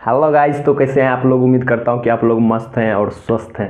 Hello guys, तो कैसे हैं आप लोग। उम्मीद करता हूं कि आप लोग मस्त हैं और स्वस्थ हैं।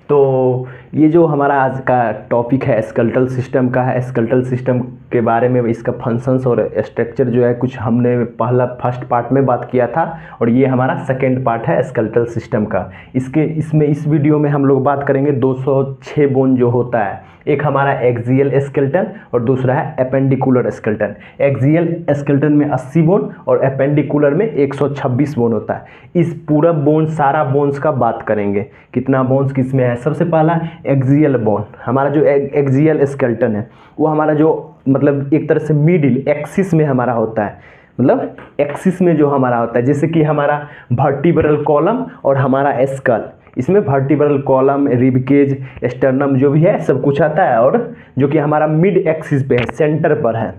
तो ये जो हमारा आज का टॉपिक है स्केलेटल सिस्टम का है। स्केलेटल सिस्टम के बारे में इसका फंक्शंस और स्ट्रक्चर जो है कुछ हमने फर्स्ट पार्ट में बात किया था और ये हमारा सेकेंड पार्ट है स्केलेटल सिस्टम का। इस वीडियो में हम लोग बात करेंगे 206 बोन जो होता है। एक हमारा एक्सियल स्केलेटन और दूसरा है एपेंडिकुलर स्केलेटन। एक्सियल स्केलेटन में 80 बोन और एपेंडिकुलर में 126 बोन होता है। इस पूरा बोन सारा बोन्स का बात करेंगे, कितना बोन्स किस में है। सबसे पहला एक्सियल बोन, हमारा जो एक्सियल स्केलेटन है वो हमारा जो मतलब एक तरह से मिडिल एक्सिस में हमारा होता है, मतलब एक्सिस में जो हमारा होता है, जैसे कि हमारा वर्टिब्रल कॉलम और हमारा स्कल। इसमें वर्टिब्रल कॉलम, रिबकेज, स्टर्नम जो भी है सब कुछ आता है, और जो कि हमारा मिड एक्सिस पे है, सेंटर पर है,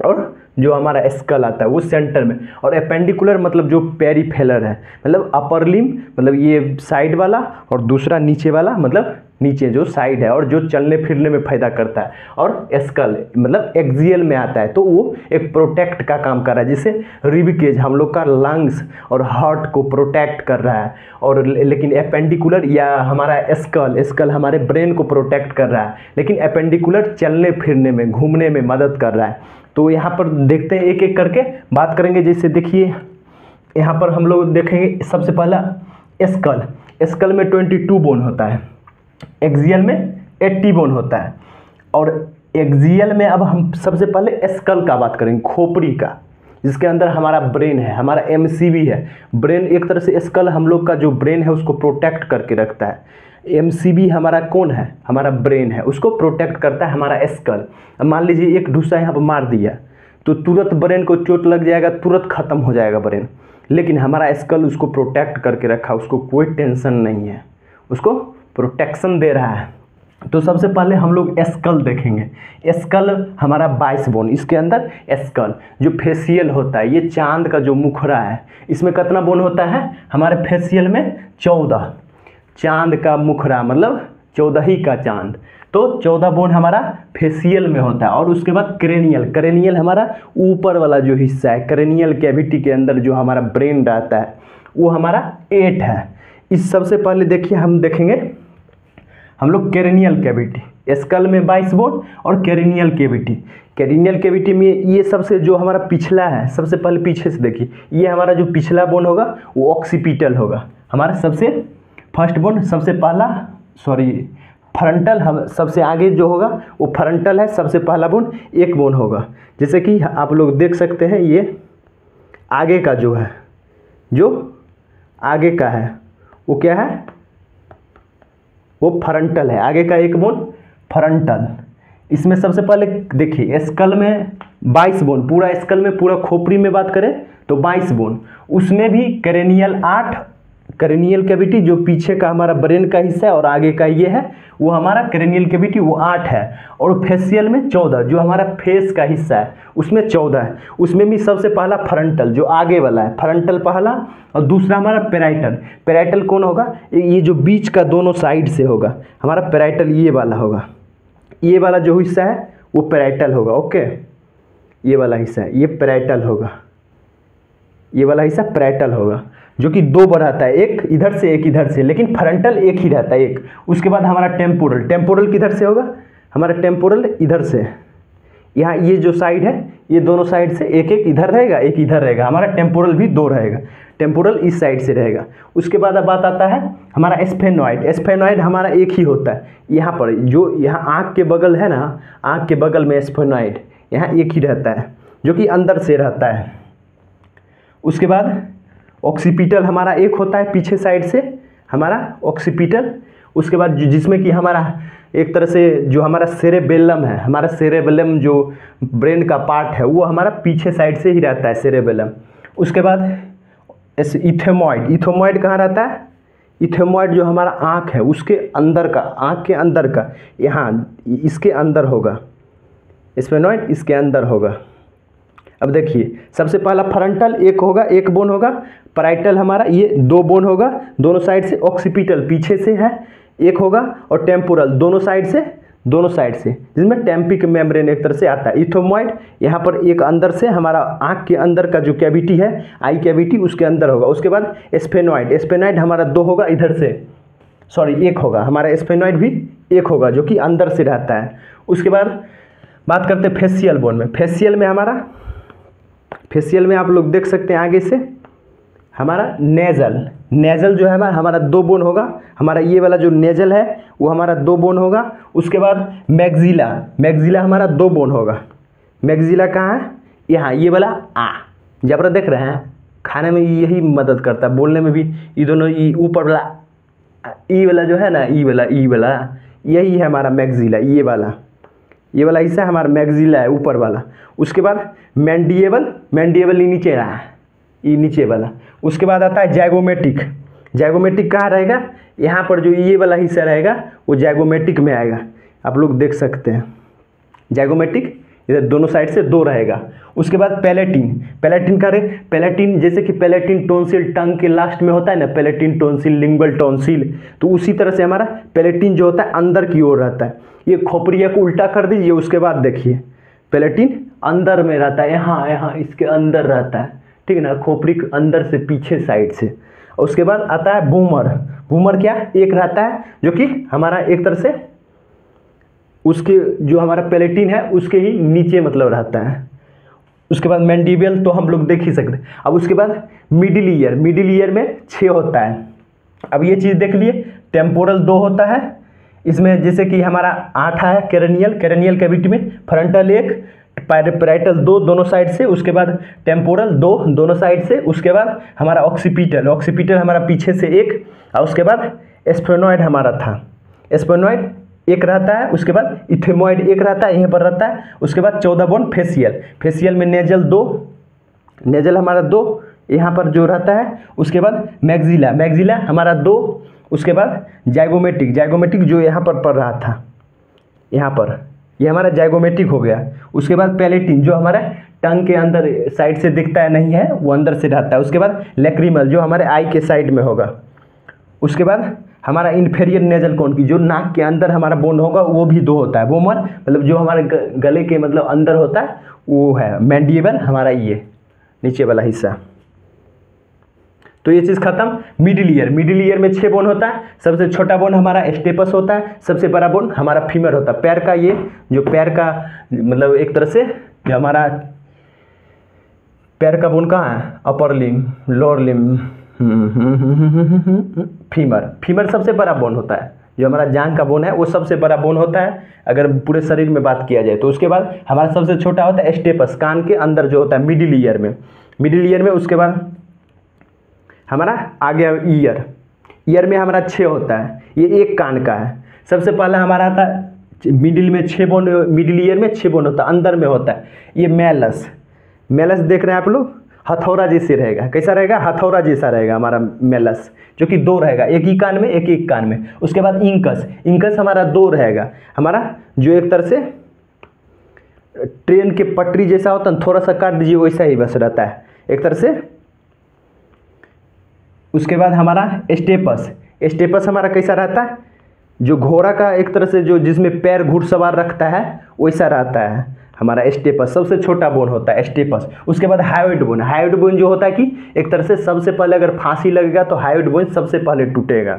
और जो हमारा स्कल आता है वो सेंटर में। और एपेंडिकुलर मतलब जो पेरिफेरल है, मतलब अपर लिम मतलब ये साइड वाला, और दूसरा नीचे वाला मतलब नीचे जो साइड है और जो चलने फिरने में फायदा करता है। और स्कल मतलब एक्सियल में आता है, तो वो एक प्रोटेक्ट का काम कर रहा है। जैसे रिबकेज हम लोग का लंग्स और हार्ट को प्रोटेक्ट कर रहा है, और लेकिन एपेंडिकुलर या हमारा स्कल हमारे ब्रेन को प्रोटेक्ट कर रहा है, लेकिन एपेंडिकुलर चलने फिरने में, घूमने में मदद कर रहा है। तो यहाँ पर देखते हैं, एक एक करके बात करेंगे। जैसे देखिए यहाँ पर हम लोग देखेंगे सबसे पहला स्कल में 22 बोन होता है, एक्सियल में 80 बोन होता है। और एक्सियल में अब हम सबसे पहले स्कल का बात करेंगे, खोपड़ी का, जिसके अंदर हमारा ब्रेन है, हमारा एमसीबी है। ब्रेन एक तरह से स्कल हम लोग का जो ब्रेन है उसको प्रोटेक्ट करके रखता है। एमसीबी हमारा कौन है, हमारा ब्रेन है, उसको प्रोटेक्ट करता है हमारा स्कल। अब मान लीजिए एक ढूसा यहाँ पर मार दिया तो तुरंत ब्रेन को चोट लग जाएगा, तुरंत खत्म हो जाएगा ब्रेन, लेकिन हमारा स्कल उसको प्रोटेक्ट करके रखा, उसको कोई टेंशन नहीं है, उसको प्रोटेक्शन दे रहा है। तो सबसे पहले हम लोग स्कल देखेंगे। स्कल हमारा 22 बोन, इसके अंदर स्कल जो फेशियल होता है, ये चांद का जो मुखड़ा है, इसमें कितना बोन होता है हमारे फेशियल में 14। चांद का मुखड़ा मतलब 14 ही का चांद, तो 14 बोन हमारा फेशियल में होता है। और उसके बाद क्रेनियल हमारा ऊपर वाला जो हिस्सा है, क्रेनियल कैविटी के अंदर जो हमारा ब्रेन रहता है वो हमारा 8 है। इस सबसे पहले देखिए हम देखेंगे हम लोग क्रेनियल कैविटी, स्कल में 22 बोन और क्रेनियल कैविटी में ये सबसे जो हमारा पिछला है, सबसे पहले पीछे से देखिए, ये हमारा जो पिछला बोन होगा वो ऑक्सीपिटल होगा। हमारा सबसे फर्स्ट बोन, सबसे पहला फ्रंटल, हम सबसे आगे जो होगा वो फ्रंटल है, सबसे पहला बोन एक बोन होगा। जैसे कि आप लोग देख सकते हैं, ये आगे का जो है, जो आगे का है वो क्या है, वो फ्रंटल है। आगे का एक बोन फ्रंटल। इसमें सबसे पहले देखिए स्कल में 22 बोन, पूरा स्कल में, पूरा खोपड़ी में बात करें तो 22 बोन, उसमें भी क्रेनियल 8, क्रेनियल कैविटी जो पीछे का हमारा ब्रेन का हिस्सा है और आगे का ये है वो हमारा क्रेनियल कैविटी वो 8 है। और फेशियल में 14 जो हमारा फेस का हिस्सा है उसमें 14 है। उसमें भी सबसे पहला फ्रंटल जो आगे वाला है, फ्रंटल पहला, और दूसरा हमारा पेराइटल कौन होगा, ये जो बीच का दोनों साइड से होगा हमारा पेराइटल, ये वाला होगा, ये वाला जो हिस्सा है वो पेराइटल होगा। ओके, ये वाला हिस्सा है ये पेराइटल होगा, ये वाला हिस्सा पेराइटल होगा, जो कि 2 बढ़ाता है, एक इधर से एक इधर से, लेकिन फ्रंटल एक ही रहता है एक। उसके बाद हमारा टेम्पोरल किधर से होगा, हमारा टेम्पोरल इधर से, यहाँ ये जो साइड है ये दोनों साइड से एक एक इधर रहेगा, एक इधर रहेगा, हमारा टेम्पोरल भी 2 रहेगा, टेम्पोरल इस साइड से रहेगा। उसके बाद अब बात आता है हमारा स्फेनॉइड हमारा एक ही होता है। यहाँ पर जो यहाँ आँख के बगल है ना, आँख के बगल में स्फेनॉइड यहाँ एक ही रहता है, जो कि अंदर से रहता है। उसके बाद ऑक्सीपिटल हमारा एक होता है पीछे साइड से, हमारा ऑक्सीपिटल। उसके बाद जिसमें कि हमारा एक तरह से जो हमारा सेरेबेलम है, हमारा सेरेबेलम जो ब्रेन का पार्ट है वो हमारा पीछे साइड से ही रहता है, सेरेबेलम। उसके बाद इथोमॉइड कहाँ रहता है, इथोमॉइड जो हमारा आँख है उसके अंदर का, आँख के अंदर का, यहाँ इसके अंदर होगा स्फेनॉइड, इसके अंदर होगा। अब देखिए सबसे पहला फ्रंटल एक होगा, एक बोन होगा, पेराइटल हमारा ये 2 बोन होगा दोनों साइड से, ऑक्सीपिटल पीछे से है एक होगा, और टेम्पोरल दोनों साइड से दोनों साइड से, जिसमें टेम्पिक मेम्ब्रेन एक तरह से आता है। इथोमॉइड यहाँ पर एक अंदर से हमारा आँख के अंदर का जो कैविटी है, आई कैविटी, उसके अंदर होगा। उसके बाद स्फेनॉइड, स्फेनॉइड हमारा 2 होगा इधर से, सॉरी 1 होगा, हमारा स्फेनॉइड भी 1 होगा जो कि अंदर से रहता है। उसके बाद बात करते हैं फेशियल बोन में। फेशियल में हमारा, फेशियल में आप लोग देख सकते हैं आगे से हमारा नेजल, नेजल जो है हमारा 2 बोन होगा। हमारा ये वाला जो नेजल है वो हमारा 2 बोन होगा। उसके बाद मैग्जिला, मैग्जिला हमारा 2 बोन होगा। मैग्जिला कहाँ है? यहाँ, ये वाला जबरा देख रहे हैं, खाने में यही मदद करता है, बोलने में भी। ये दोनों, ये ऊपर वाला ई वाला जो है ना, ई वाला यही है हमारा मैग्जिला, ये वाला हिस्सा हमारा मैग्जिला है, ऊपर वाला। उसके बाद मैंडिएबल, मैंडिएबल ये नीचे रहा है, ये नीचे वाला। उसके बाद आता है जैगोमेटिक, जैगोमेटिक कहाँ रहेगा? यहाँ पर जो ये वाला हिस्सा रहेगा वो जैगोमेटिक में आएगा, आप लोग देख सकते हैं। जैगोमेटिक इधर दोनों साइड से 2 रहेगा। उसके बाद पैलेटिन, पैलेटिन का पैलेटिन, जैसे कि पैलेटिन टॉन्सिल टंग के लास्ट में होता है ना, पैलेटिन टॉन्सिल, लिंगुअल टॉन्सिल, तो उसी तरह से हमारा पैलेटिन जो होता है अंदर की ओर रहता है। ये खोपड़िया को उल्टा कर दीजिए, उसके बाद देखिए पैलेटिन अंदर में रहता है, यहाँ इसके अंदर रहता है, ठीक है ना, खोपड़ी के अंदर से पीछे साइड से। उसके बाद आता है बूमर, बूमर क्या एक रहता है जो कि हमारा एक तरह से उसके जो हमारा पैलेटिन है उसके ही नीचे मतलब रहता है। उसके बाद मैंडिबल तो हम लोग देख ही सकते हैं। अब उसके बाद मिडिल ईयर, मिडिल ईयर में 6 होता है। अब ये चीज़ देख लिए, टेम्पोरल 2 होता है इसमें, जैसे कि हमारा 8 है कैरेनियल, कैरेनियल कैविटी में फ्रंटल 1, पैराइटल 2 दोनों साइड से, उसके बाद टेम्पोरल 2 दोनों साइड से, उसके बाद हमारा ऑक्सीपिटल, ऑक्सीपिटल हमारा पीछे से 1, और उसके बाद स्फेनॉइड हमारा था, स्फेनॉइड 1 रहता है। उसके बाद इथेमॉइड 1 रहता है, यहीं पर रहता है। उसके बाद 14 बोन फेशियल, फेशियल में नेजल 2, नेजल हमारा 2 यहाँ पर जो रहता है। उसके बाद मैग्जिला, मैग्जिला हमारा 2। उसके बाद जैगोमेटिक, जैगोमेटिक जो यहाँ पर पड़ रहा था, यहाँ पर ये हमारा जैगोमेटिक हो गया। उसके बाद पैलेटिन जो हमारा टंग के अंदर साइड से दिखता है, नहीं है, वो अंदर से रहता है। उसके बाद लैक्रिमल जो हमारे आई के साइड में होगा। उसके बाद हमारा इन्फेरियर नेजल कोन की जो नाक के अंदर हमारा बोन होगा वो भी 2 होता है। बोमर मतलब जो हमारे गले के मतलब अंदर होता है वो है। मैंडिबल हमारा ये नीचे वाला हिस्सा। तो ये चीज़ खत्म। मिडिल ईयर, मिडिल ईयर में 6 बोन होता है। सबसे छोटा बोन हमारा स्टेपस होता है, सबसे बड़ा बोन हमारा फीमर होता है। पैर का ये जो पैर का मतलब एक तरह से जो हमारा पैर का बोन कहाँ है? अपर लिम, लोअर लिम, फीमर, फीमर सबसे बड़ा बोन होता है। जो हमारा जांघ का बोन है वो सबसे बड़ा बोन होता है अगर पूरे शरीर में बात किया जाए तो। उसके बाद हमारा सबसे छोटा होता है स्टेपस, कान के अंदर जो होता है मिडिल ईयर में, मिडिल ईयर में। उसके बाद हमारा आ गया ईयर, ईयर में हमारा 6 होता है, ये एक कान का है। सबसे पहला हमारा आता है मिडिल में 6 बोन, मिडिल ईयर में 6 बोन होता है, अंदर में होता है ये मैलस, मैलस देख रहे हैं आप लोग, हथौड़ा जैसे रहेगा। कैसा रहेगा? हथौड़ा जैसा रहेगा हमारा मैलस, जो कि 2 रहेगा, एक ही कान में, एक एक कान में। उसके बाद इंकस, इंकस हमारा 2 रहेगा, हमारा जो एक तरह से ट्रेन के पटरी जैसा होता है, थोड़ा सा काट दीजिए वैसा ही बस रहता है एक तरह से। उसके बाद हमारा स्टेपस, स्टेपस हमारा कैसा रहता है? जो घोड़ा का एक तरह से जो जिसमें पैर घुड़सवार रखता है वैसा रहता है हमारा स्टेपस, सबसे छोटा बोन होता है स्टेपस। उसके बाद हायोइड बोन, हायोइड बोन जो होता है कि एक तरह से सबसे पहले अगर फांसी लगेगा तो हायोइड बोन सबसे पहले टूटेगा।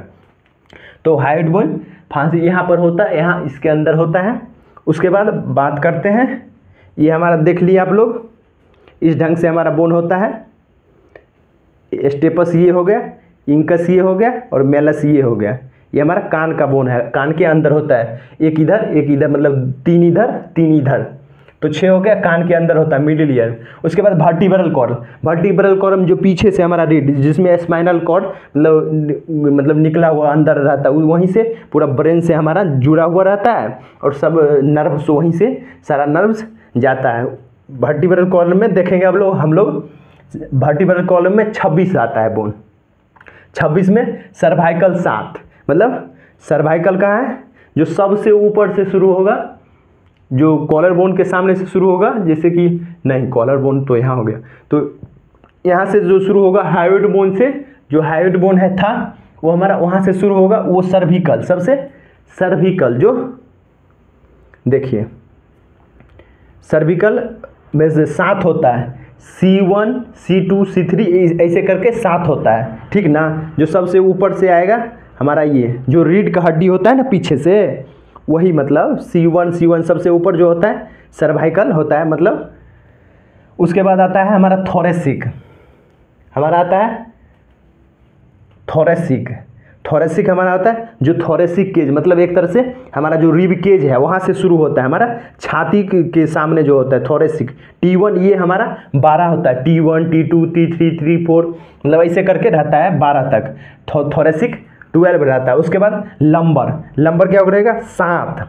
तो हायोइड बोन फांसी यहाँ पर होता है, यहाँ इसके अंदर होता है। उसके बाद बात करते हैं, ये हमारा देख लिया आप लोग, इस ढंग से हमारा बोन होता है। स्टेपस ये हो गया, इंकस ये हो गया और मेलस ये हो गया। ये हमारा कान का बोन है, कान के अंदर होता है, एक इधर मतलब 3 इधर 3 इधर, तो 6 हो गया, कान के अंदर होता है मिडिल ईयर। उसके बाद वर्टिब्रल कॉर्ड, वर्टिब्रल कॉलम जो पीछे से हमारा रीड जिसमें स्पाइनल कॉर्ड मतलब निकला हुआ अंदर रहता है, वहीं से पूरा ब्रेन से हमारा जुड़ा हुआ रहता है और सब नर्व्स वहीं से सारा नर्व्स जाता है। वर्टिब्रल कॉलम में देखेंगे हम लोग वर्टिब्रल कॉलम में 26 आता है बोन, 26 में सर्वाइकल 7, मतलब सर्वाइकल कहाँ है? जो सबसे ऊपर से शुरू होगा, जो कॉलर बोन के सामने से शुरू होगा, जैसे कि नहीं कॉलर बोन तो यहाँ हो गया, तो यहाँ से जो शुरू होगा हायोइड बोन से, जो हायोइड बोन है था वो हमारा वहाँ से शुरू होगा, वो सर्विकल, सबसे सर्विकल जो देखिए सर्विकल में से 7 होता है, C1 C2 C3 ऐसे करके 7 होता है, ठीक ना। जो सबसे ऊपर से आएगा हमारा ये जो रीढ़ का हड्डी होता है ना पीछे से, वही मतलब C1 सबसे ऊपर जो होता है सर्वाइकल होता है मतलब। उसके बाद आता है हमारा थोरेसिक, हमारा आता है थोरेसिक हमारा होता है जो थोरेसिक केज मतलब एक तरह से हमारा जो रिब केज है वहाँ से शुरू होता है, हमारा छाती के सामने जो होता है थोरेसिक। T1 ये हमारा 12 होता है, T1 T2 T3 T4 मतलब ऐसे करके रहता है 12 तक। थोरेसिक 12 रहता है। उसके बाद लंबर क्या रहेगा 7।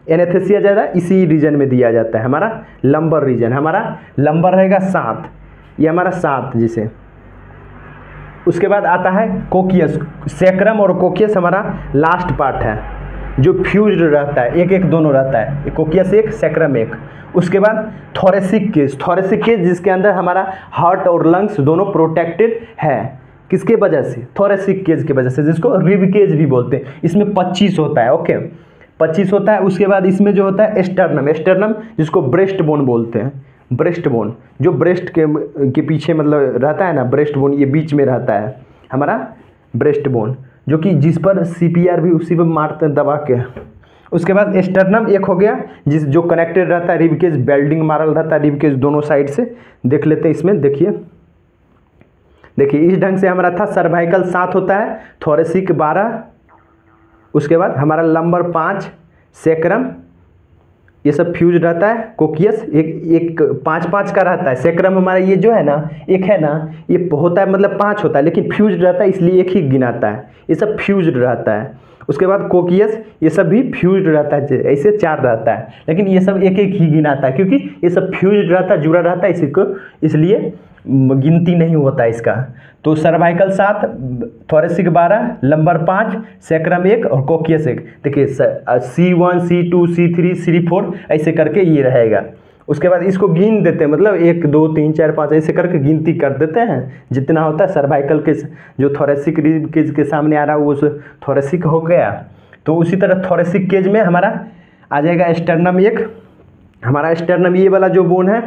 एनेस्थीसिया ज़्यादा इसी रीजन में दिया जाता है, हमारा लंबर रीजन, हमारा लंबर रहेगा 7, ये हमारा 7 जिसे। उसके बाद आता है कोकियस, सैक्रम और कोकियस हमारा लास्ट पार्ट है जो फ्यूज्ड रहता है, एक दोनों रहता है, कोकियस एक सैक्रम एक। उसके बाद थोरेसिक केज जिसके अंदर हमारा हार्ट और लंग्स दोनों प्रोटेक्टेड है, किसके वजह से, थोरेसिक केज की वजह से, जिसको रिब केज भी बोलते हैं। इसमें 25 होता है, ओके 25 होता है। उसके बाद इसमें जो होता है स्टर्नम जिसको ब्रेस्ट बोन बोलते हैं, ब्रेस्ट बोन जो ब्रेस्ट के पीछे मतलब रहता है ना, ब्रेस्ट बोन ये बीच में रहता है हमारा ब्रेस्ट बोन, जो कि जिस पर CPR भी उसी पर मारते हैं दबा के। उसके बाद स्टर्नम एक हो गया जो कनेक्टेड रहता है रिबकेज, बेल्डिंग मारल रहता है रिबकेज दोनों साइड से। देख लेते हैं इसमें, देखिए इस ढंग से हमारा था। सर्वाइकल 7 होता है, थोरेसिक 12, उसके बाद हमारा लंबर 5, सैक्रम ये सब फ्यूज रहता है। कोकियस एक 5 का रहता है। सैक्रम हमारा ये जो है ना एक है ना, ये होता है मतलब 5 होता है लेकिन फ्यूज रहता है इसलिए एक ही गिनाता है, ये सब फ्यूज रहता है। उसके बाद कोकियस ये सब भी फ्यूज रहता है, ऐसे 4 रहता है लेकिन ये सब एक ही गिनाता है क्योंकि ये सब फ्यूज रहता है, जुड़ा रहता है इसी को, इसलिए गिनती नहीं होता है इसका। तो सर्वाइकल 7, थोरेसिक 12, लंबर 5, सैक्रम 1 और कोकियस 1। देखिए C1 C2 C3 C4 ऐसे करके ये रहेगा। उसके बाद इसको गिन देते हैं, मतलब 1 2 3 4 5 ऐसे करके गिनती कर देते हैं जितना होता है। सर्वाइकल के जो थोरेसिक रिब केज के सामने आ रहा है वो थोरेसिक हो गया। तो उसी तरह थोरेसिक केज में हमारा आ जाएगा स्टर्नम 1, हमारा स्टर्नम ये वाला जो बोन है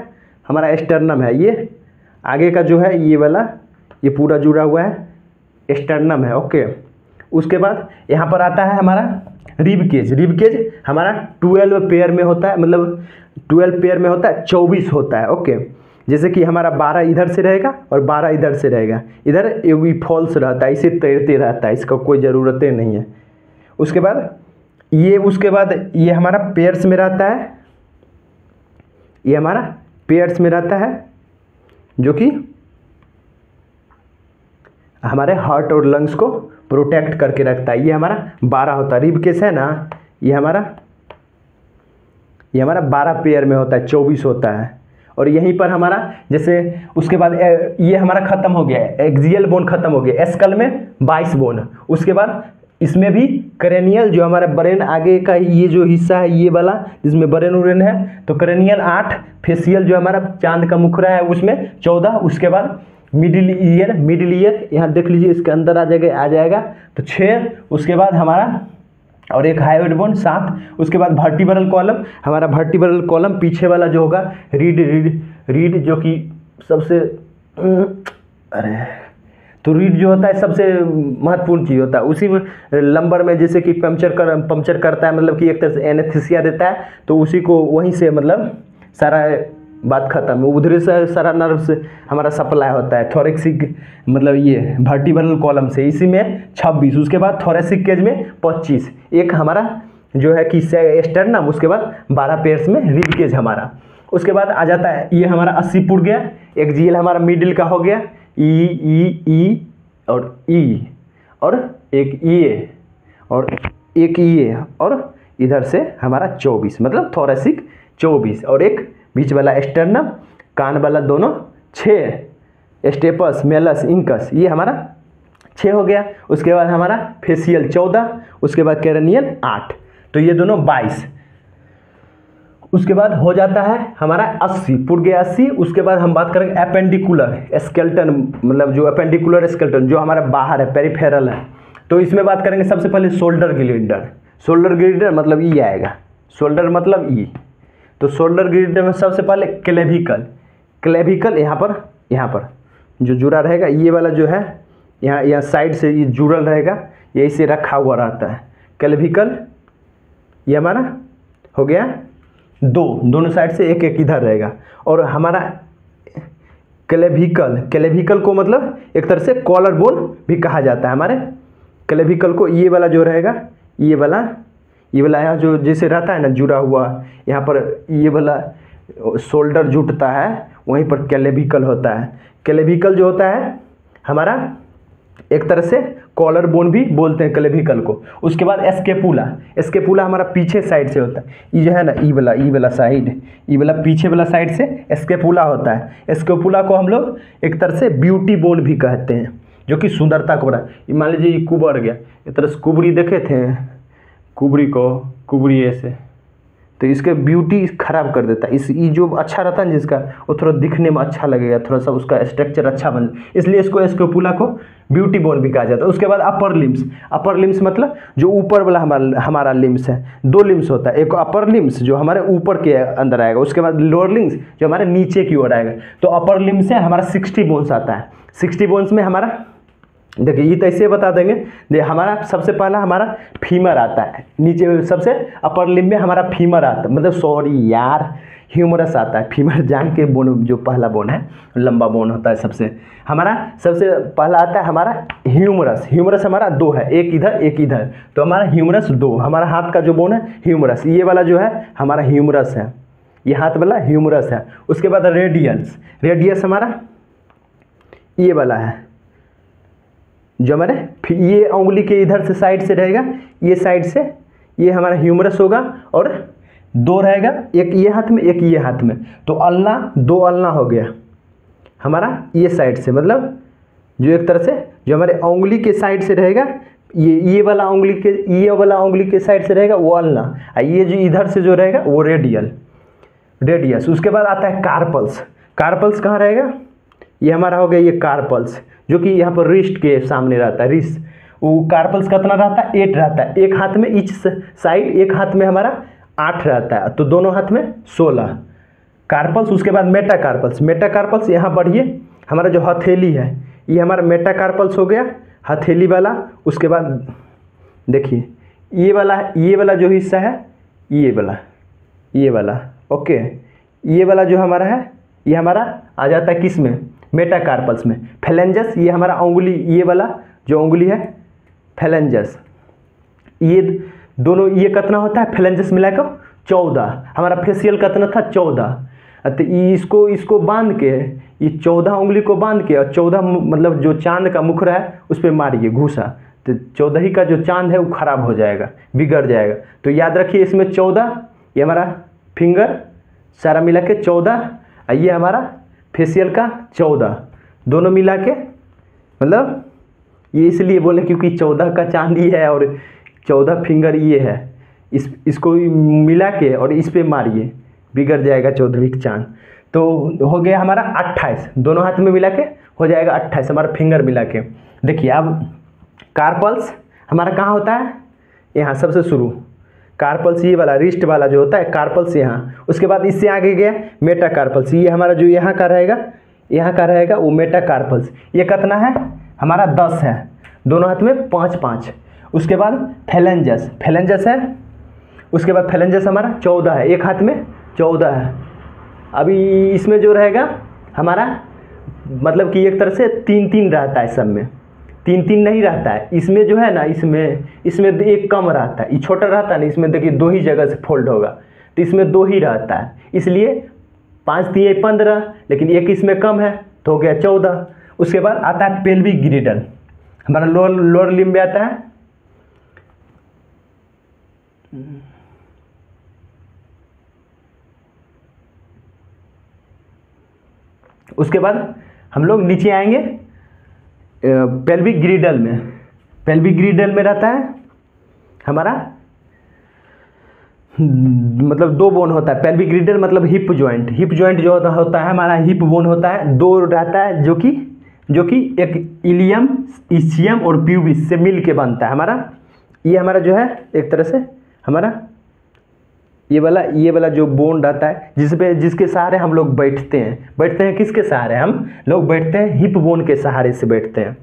हमारा स्टर्नम है, ये आगे का जो है ये वाला ये पूरा जुड़ा हुआ है स्टर्नम है, ओके। उसके बाद यहाँ पर आता है हमारा रिब केज हमारा 12 पेयर में होता है, मतलब 12 पेयर में होता है, 24 होता है, ओके। जैसे कि हमारा 12 इधर से रहेगा और 12 इधर से रहेगा, इधर एक फॉल्स रहता है, इसे तैरते रहता है, इसका कोई ज़रूरत नहीं है। उसके बाद ये हमारा पेयर्स में रहता है, ये हमारा पेयर्स में रहता है जो कि हमारे हार्ट और लंग्स को प्रोटेक्ट करके रखता है। ये हमारा 12 होता है। रिब केज है ना, ये हमारा 12 पेयर में होता है, 24 होता है। और यहीं पर हमारा जैसे उसके बाद ये हमारा ख़त्म हो गया, एक्सियल बोन ख़त्म हो गया, एस्कल में 22 बोन। उसके बाद इसमें भी क्रेनियल जो हमारा ब्रेन आगे का ये जो हिस्सा है ये वाला जिसमें ब्रेन उरेन है, तो क्रेनियल 8, फेशियल जो हमारा चांद का मुखड़ा है उसमें 14। उसके बाद मिडिल ईयर यहाँ देख लीजिए इसके अंदर आ जाएगा तो 6। उसके बाद हमारा और एक हाइवेड बोन 7। उसके बाद वर्टिब्रल कॉलम, हमारा वर्टिब्रल कॉलम पीछे वाला जो होगा रीड जो कि सबसे तो रीड जो होता है सबसे महत्वपूर्ण चीज़ होता है। उसी में लंबर में जैसे कि पंक्चर करता है, मतलब कि एक तरह से एनेस्थीसिया देता है, तो उसी को वहीं से मतलब सारा बात खत्म, उधर से सारा नर्व से हमारा सप्लाई होता है। थोरेसिक मतलब ये वर्टिब्रल कॉलम से, इसी में 26। उसके बाद थोरेसिक केज में 25, एक हमारा जो है कि स्टर्नम, उसके बाद 12 पेयर्स में रिब केज हमारा। उसके बाद आ जाता है ये हमारा 80 पुट गया, एक्सियल हमारा मिडिल का हो गया, ई और ई और एक ई और एक ई और इधर से हमारा 24, मतलब थोरेसिक 24 और एक बीच वाला स्टर्नम, कान वाला दोनों 6, स्टेपस मेलस इंकस ये हमारा 6 हो गया। उसके बाद हमारा फेशियल 14, उसके बाद कैरेनियल 8, तो ये दोनों 22। उसके बाद हो जाता है हमारा 80 पुट गया 80। उसके बाद हम बात करेंगे एपेंडिकुलर स्केलेटन, मतलब जो एपेंडिकुलर स्केलेटन जो हमारा बाहर है, पेरिफेरल है, तो इसमें बात करेंगे सबसे पहले शोल्डर ग्लिडर मतलब ई आएगा, शोल्डर मतलब ई। तो शोल्डर ग्रिडल में सबसे पहले क्लेविकल, क्लेविकल यहाँ पर जो जुड़ा रहेगा, ये वाला जो है यहाँ साइड से ये जुड़ल रहेगा, यही से रखा हुआ रहता है क्लेविकल। ये हमारा हो गया दोनों साइड से एक एक इधर रहेगा। और हमारा क्लेविकल को मतलब एक तरह से कॉलर बोन भी कहा जाता है। हमारे क्लेविकल को ये वाला जो रहेगा, ये वाला यहाँ जो जैसे रहता है ना जुड़ा हुआ, यहाँ पर ये वाला शोल्डर जुटता है, वहीं पर क्लेविकल होता है। क्लेविकल जो होता है हमारा एक तरह से कॉलर बोन भी बोलते हैं क्लेविकल को। उसके बाद स्केपुला हमारा पीछे साइड से होता है। ये जो है ना ई वाला साइड, ई वाला पीछे वाला साइड से स्केपुला होता है। स्केपुला को हम लोग एक तरह से ब्यूटी बोन भी कहते हैं, जो कि सुंदरता को बढ़ा। मान लीजिए ये कुबर गया, एक तरह से कुबरी देखे थे, कुबरी ऐसे, तो इसके ब्यूटी खराब कर देता है। ये जो अच्छा रहता है ना जिसका, वो थोड़ा दिखने में अच्छा लगेगा, थोड़ा सा उसका स्ट्रक्चर अच्छा बन, इसलिए इसको स्केपुला को ब्यूटी बोन भी कहा जाता है। उसके बाद अपर लिम्स मतलब जो ऊपर वाला हमारा लिम्स है। 2 लिम्स होता है, एक अपर लिम्स जो हमारे ऊपर के अंदर आएगा, उसके बाद लोअर लिम्स जो हमारे नीचे की ओर आएगा। तो अपर लिम्स से हमारा 60 बोन्स आता है। 60 बोन्स में हमारा देखिए, ये तो ऐसे बता देंगे, हमारा सबसे पहला हमारा फीमर आता है नीचे, सबसे अपर लिम्ब में हमारा फीमर आता है, मतलब ह्यूमरस आता है। फीमर जान के बोन जो पहला बोन है, लंबा बोन होता है सबसे पहला आता है हमारा ह्यूमरस हमारा 2 है, एक इधर, तो हमारा ह्यूमरस 2, हमारा हाथ का जो बोन है ह्यूमरस, ये वाला जो है हमारा ह्यूमरस है, ये हाथ वाला ह्यूमरस है। उसके बाद रेडियस हमारा ये वाला है, जो हमारे ये उंगली के इधर से साइड से रहेगा, ये साइड से ये हमारा ह्यूमरस होगा, और 2 रहेगा, एक ये हाथ में एक ये हाथ में, तो अल्ना 2 अल्ना हो गया हमारा ये साइड से, मतलब जो एक तरह से जो हमारे उंगली के साइड से रहेगा, ये वाला उंगली के साइड से रहेगा वो अल्ना, और ये जो इधर से जो रहेगा वो रेडियस। उसके बाद आता है कार्पल्स कहाँ रहेगा, ये हमारा हो गया ये कार्पल्स, जो कि यहाँ पर रिस्ट के सामने रहता है। रिस्ट वो कार्पल्स कितना रहता है, 8 रहता है, एक हाथ में ईच साइड, एक हाथ में हमारा 8 रहता है, तो दोनों हाथ में 16 कार्पल्स। उसके बाद मेटाकार्पल्स यहाँ बढ़िए, हमारा जो हथेली है ये हमारा मेटाकार्पल्स हो गया, हथेली वाला। उसके बाद देखिए ये वाला जो हिस्सा है, ये वाला ओके, ये वाला जो हमारा है ये हमारा आ जाता है किस में, मेटाकार्पल्स में। फेलेंजस ये हमारा उंगली, ये वाला जो उंगली है फेलेंजस, ये दोनों ये कितना होता है, फेलेंजस मिलाकर 14, हमारा फेशियल कितना था 14, तो इसको बांध के, ये 14 उंगली को बांध के, और 14 मतलब जो चांद का मुखड़ा है उस पर मारिए घूसा, तो 14 ही का जो चांद है वो खराब हो जाएगा, बिगड़ जाएगा। तो याद रखिए इसमें 14, ये हमारा फिंगर सारा मिला के 14, ये हमारा फेशियल का 14, दोनों मिला के, मतलब ये इसलिए बोले क्योंकि 14 का चांद ही है और 14 फिंगर ये है, इसको मिला के और इस पे मारिए, बिगड़ जाएगा 14वीं चांद। तो हो गया हमारा 28, दोनों हाथ में मिला के हो जाएगा 28 हमारा फिंगर मिला के। देखिए अब कार्पल्स हमारा कहाँ होता है, यहाँ सबसे शुरू कार्पल्स, ये वाला रिस्ट वाला जो होता है कार्पल्स यहाँ। उसके बाद इससे आगे गया मेटाकार्पल्स, ये हमारा जो यहाँ का रहेगा वो मेटाकार्पल्स, ये कितना है हमारा 10 है, दोनों हाथ में 5-5। उसके बाद फेलेंजस है, उसके बाद फेलेंजस हमारा 14 है, एक हाथ में 14 है। अभी इसमें जो रहेगा हमारा मतलब कि एक तरह से 3-3 रहता है, सब में 3-3 नहीं रहता है, इसमें जो है ना, इसमें एक कम रहता है, ये छोटा रहता है ना, इसमें देखिए 2 ही जगह से फोल्ड होगा, तो इसमें 2 ही रहता है, इसलिए 5-3 15, लेकिन एक इसमें कम है तो हो गया 14। उसके बाद आता है पेल्विक ग्रिडल, हमारा लोअर लिम्ब में आता है। उसके बाद हम लोग नीचे आएंगे पेल्विक ग्रिडल में रहता है हमारा, मतलब 2 बोन होता है। पेल्विक ग्रिडल मतलब हिप जॉइंट जो होता है हमारा हिप बोन होता है, 2 रहता है, जो कि एक इलियम, इस्चियम और प्यूबिस से मिल के बनता है हमारा। ये हमारा जो है एक तरह से हमारा ये वाला जो बोन रहता है जिसके सहारे हम लोग बैठते हैं किसके सहारे हम लोग बैठते हैं, हिप बोन के सहारे से बैठते हैं।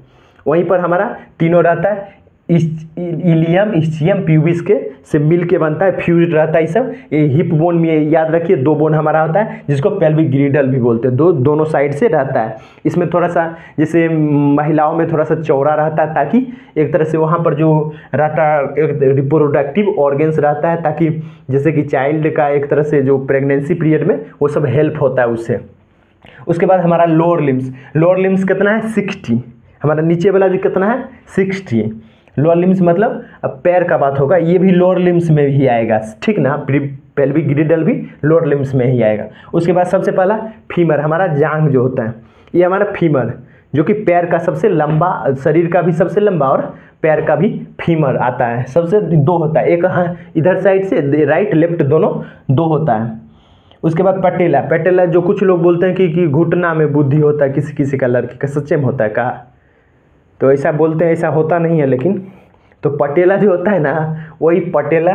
वहीं पर हमारा तीनों रहता है, इलियम, इस्चियम, प्यूबिस के से मिल के बनता है, फ्यूज रहता है। ये सब ये हिप बोन में याद रखिए 2 बोन हमारा होता है जिसको पेल्विक ग्रिडल भी बोलते हैं, दोनों साइड से रहता है। इसमें थोड़ा सा जैसे महिलाओं में थोड़ा सा चौड़ा रहता है ताकि एक तरह से वहाँ पर जो रहता है एक रिप्रोडक्टिव ऑर्गेन्स रहता है, ताकि जैसे कि चाइल्ड का एक तरह से जो प्रेगनेंसी पीरियड में वो सब हेल्प होता है उससे। उसके बाद हमारा लोअर लिम्स कितना है 60, हमारा नीचे वाला जो कितना है 60। लोअर लिम्स मतलब अब पैर का बात होगा, ये भी लोअर लिम्स में ही आएगा, ठीक ना, पेल्विक ग्रिडल भी लोअर लिम्स में ही आएगा। उसके बाद सबसे पहला फीमर, हमारा जांघ जो होता है, ये हमारा फीमर जो कि पैर का सबसे लंबा, शरीर का भी सबसे लंबा और पैर का भी फीमर आता है, सबसे 2 होता है, एक हाँ इधर साइड से राइट लेफ्ट दोनों 2 होता है। उसके बाद पटेला जो कुछ लोग बोलते हैं कि घुटना में बुद्धि होता है, किसी किसी का लड़की का, सच्चे में होता है का, तो ऐसा बोलते हैं, ऐसा होता नहीं है लेकिन। तो पटेला जो होता है ना, वही पटेला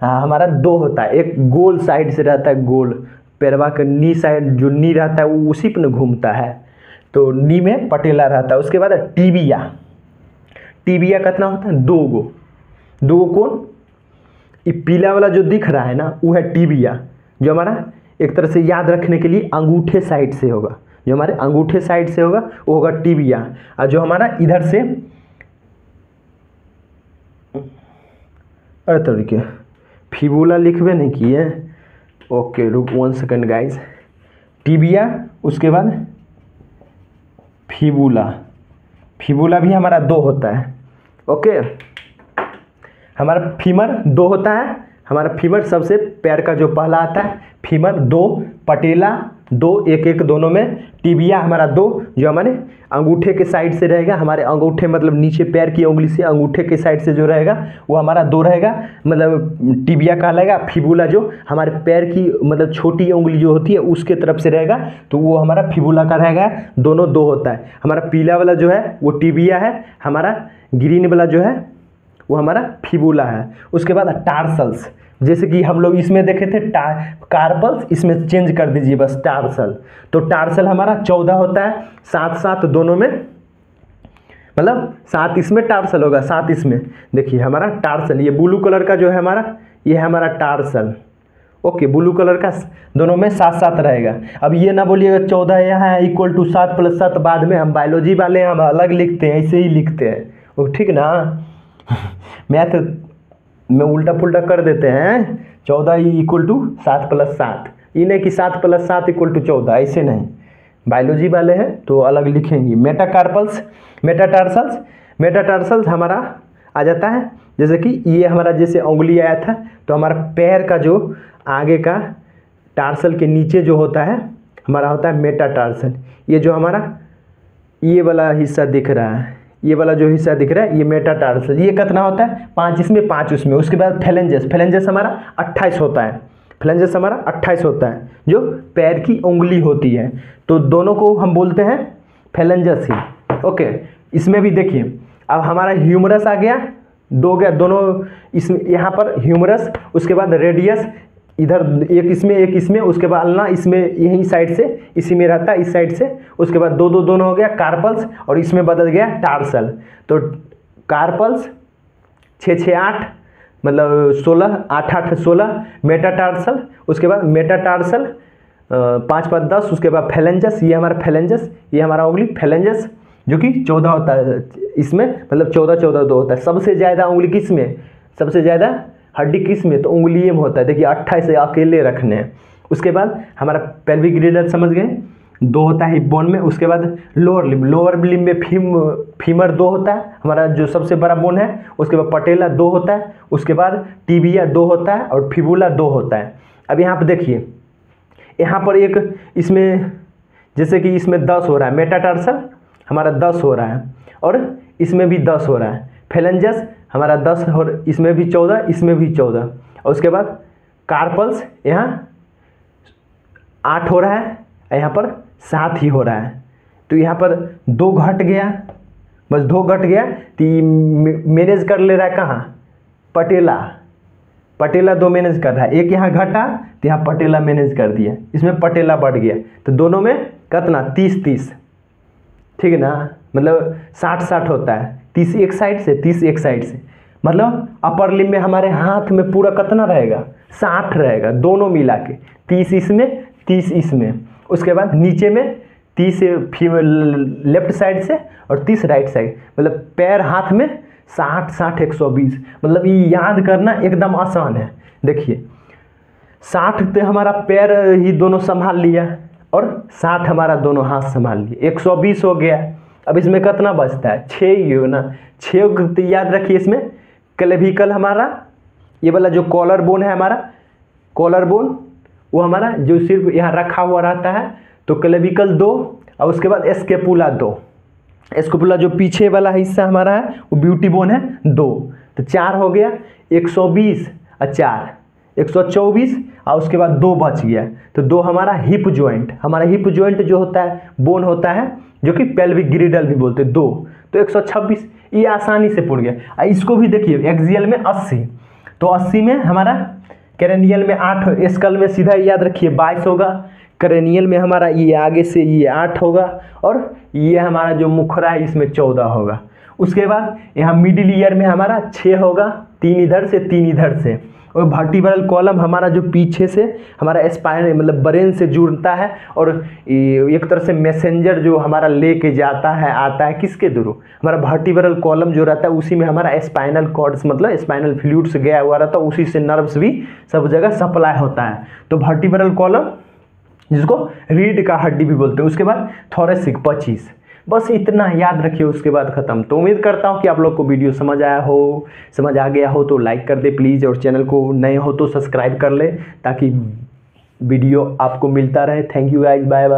हमारा 2 होता है, एक गोल साइड से रहता है, गोल पैरवा का नी साइड जो नी रहता है वो उसी पर घूमता है, तो नी में पटेला रहता है। उसके बाद टीबिया कितना होता है 2 गो कौन, ये पीला वाला जो दिख रहा है ना वो है टीबिया, जो हमारा एक तरह से याद रखने के लिए अंगूठे साइड से होगा, जो हमारे अंगूठे साइड से होगा वो होगा टीबिया। और जो हमारा इधर से अरे तरीके फिबुला लिखबे नहीं किए, ओके रुक 1 सेकेंड गाइज, टीबिया उसके बाद फिबुला भी हमारा 2 होता है। ओके, हमारा फीमर 2 होता है, हमारा फीमर सबसे पैर का जो पहला आता है, फीमर 2, पटेला 2, एक दोनों में, टिबिया हमारा 2 जो हमारे अंगूठे के साइड से रहेगा, हमारे अंगूठे मतलब नीचे पैर की उंगली से अंगूठे के साइड से जो रहेगा वो हमारा 2 रहेगा, मतलब टिबिया कहलाएगा। फिबुला जो हमारे पैर की मतलब छोटी उंगली जो होती है उसके तरफ से रहेगा तो वो हमारा फिबुला का रहेगा, दोनों 2 होता है। हमारा पीला वाला जो है वो टिबिया है, हमारा ग्रीन वाला जो है वो हमारा फिबुला है। उसके बाद टार्सल्स, जैसे कि हम लोग इसमें देखे थे कार्पल्स, इसमें चेंज कर दीजिए बस टार्सल। तो टार्सल हमारा 14 होता है, 7 दोनों में, मतलब 7 इसमें टार्सल होगा, 7 इसमें। देखिए हमारा टार्सल, ये ब्लू कलर का जो है हमारा, ये है हमारा टार्सल। ओके, ब्लू कलर का दोनों में 7 रहेगा। अब ये ना बोलिएगा 14 यहाँ है इक्वल टू 7 + 7, बाद में हम बायोलॉजी वाले हम अलग लिखते हैं, ऐसे ही लिखते हैं, वो ठीक ना। मैथ में उल्टा पुल्टा कर देते हैं, 14 इक्वल टू 7 + 7, ये नहीं कि 7 + 7 इक्वल टू 14, ऐसे नहीं, बायोलॉजी वाले हैं तो अलग लिखेंगे। मेटाटार्सल्स हमारा आ जाता है, जैसे कि ये हमारा जैसे उंगली आया था तो हमारा पैर का जो आगे का टार्सल के नीचे जो होता है हमारा होता है मेटाटार्सल। ये जो हमारा ये वाला हिस्सा दिख रहा है, ये वाला जो हिस्सा दिख रहा है ये मेटाटार्सल, ये कितना होता है 5 इसमें 5 उसमें। उसके बाद फेलेंजेस हमारा 28 होता है, फेलेंजेस हमारा 28 होता है जो पैर की उंगली होती है, तो दोनों को हम बोलते हैं फेलेंजेस ही। ओके, इसमें भी देखिए अब हमारा ह्यूमरस आ गया, 2 गया दोनों, इसमें यहाँ पर ह्यूमरस, उसके बाद रेडियस, इधर एक इसमें, उसके बाद अल्ना इसमें यही साइड से इसी में रहता है, इस साइड से। उसके बाद 2 दोनों हो गया कार्पल्स, और इसमें बदल गया टार्सल। तो कार्पल्स 6 8 मतलब 16, 8 8 16, मेटाटार्सल, उसके बाद मेटाटार्सल 5 5 10, उसके बाद फेलेंजस, ये हमारा फेलेंजस, ये हमारा उंगली फेलेंजस जो कि 14 होता है इसमें, मतलब 14 2 होता है। सबसे ज़्यादा उंगली किस में, सबसे ज़्यादा हड्डी किस में, तो उंगली में होता है। देखिए 28 से अकेले रखने हैं। उसके बाद हमारा पेल्विक ग्रिडल समझ गए, 2 होता है हिप बोन में। उसके बाद लोअर लिम्ब में फीमर 2 होता है, हमारा जो सबसे बड़ा बोन है। उसके बाद पटेला 2 होता है, उसके बाद टिबिया 2 होता है, और फिबुला 2 होता है। अब यहाँ पर देखिए, यहाँ पर एक इसमें जैसे कि इसमें 10 हो रहा है, मेटाटार्सल हमारा 10 हो रहा है, और इसमें भी 10 हो रहा है। फेलेंजस हमारा 10 और इसमें भी 14, इसमें भी 14। और उसके बाद कार्पल्स यहाँ 8 हो रहा है, यहाँ पर 7 ही हो रहा है। तो यहाँ पर 2 घट गया, बस 2 घट गया, तो मैनेज कर ले रहा है कहाँ, पटेला। पटेला 2 मैनेज कर रहा है, एक यहाँ घटा तो यहाँ पटेला मैनेज कर दिया, इसमें पटेला बढ़ गया, तो दोनों में कितना 30-30, ठीक है ना, मतलब 60-60 होता है, 30 एक साइड से 30 एक साइड से, मतलब अपर लिम में हमारे हाथ में पूरा कितना रहेगा 60 रहेगा, दोनों मिला के 30 इसमें 30 इसमें। उसके बाद नीचे में 30 लेफ्ट साइड से और 30 राइट साइड, मतलब पैर हाथ में 60-60 120, मतलब ये याद करना एकदम आसान है। देखिए 60 तो हमारा पैर ही दोनों संभाल लिया और 60 हमारा दोनों हाथ संभाल लिए, 120 हो गया। अब इसमें कितना बचता है 6 ही हो ना, 6 तो याद रखिए, इसमें क्लेविकल हमारा ये वाला जो कॉलर बोन है हमारा, कॉलर बोन वो हमारा जो सिर्फ यहाँ रखा हुआ रहता है, तो क्लेविकल 2 और उसके बाद स्केपुला 2, स्केपुला जो पीछे वाला हिस्सा हमारा है वो ब्यूटी बोन है 2, तो 4 हो गया, 120 और 4 124 और उसके बाद 2 बच गया, तो 2 हमारा हिप जॉइंट, हमारा हिप जॉइंट जो होता है बोन होता है जो कि पेल्विक गिरिडल भी बोलते हैं 2, तो 126, ये आसानी से पुड़ गया। इसको भी देखिए एक्सियल में 80, तो 80 में हमारा क्रेनियल में 8, स्कल में सीधा याद रखिए 22 होगा, क्रेनियल में हमारा ये आगे से ये 8 होगा और ये हमारा जो मुखरा है इसमें 14 होगा। उसके बाद यहाँ मिडिल ईयर में हमारा 6 होगा, 3 इधर से 3 इधर से, और वर्टिब्रल कॉलम हमारा जो पीछे से हमारा स्पाइन मतलब ब्रेन से जुड़ता है और एक तरह से मैसेंजर जो हमारा लेके जाता है आता है किसके थ्रू, हमारा वर्टिब्रल कॉलम जो रहता है उसी में हमारा स्पाइनल कॉर्ड्स मतलब स्पाइनल फ्लूइड्स गया हुआ रहता है, उसी से नर्व्स भी सब जगह सप्लाई होता है। तो वर्टिब्रल कॉलम जिसको रीढ़ का हड्डी भी बोलते हैं। उसके बाद थोरेसिक 25, बस इतना याद रखिए, उसके बाद ख़त्म। तो उम्मीद करता हूँ कि आप लोग को वीडियो समझ आया हो, समझ आ गया हो तो लाइक कर दे प्लीज़, और चैनल को नए हो तो सब्सक्राइब कर ले ताकि वीडियो आपको मिलता रहे। Thank you guys, bye bye.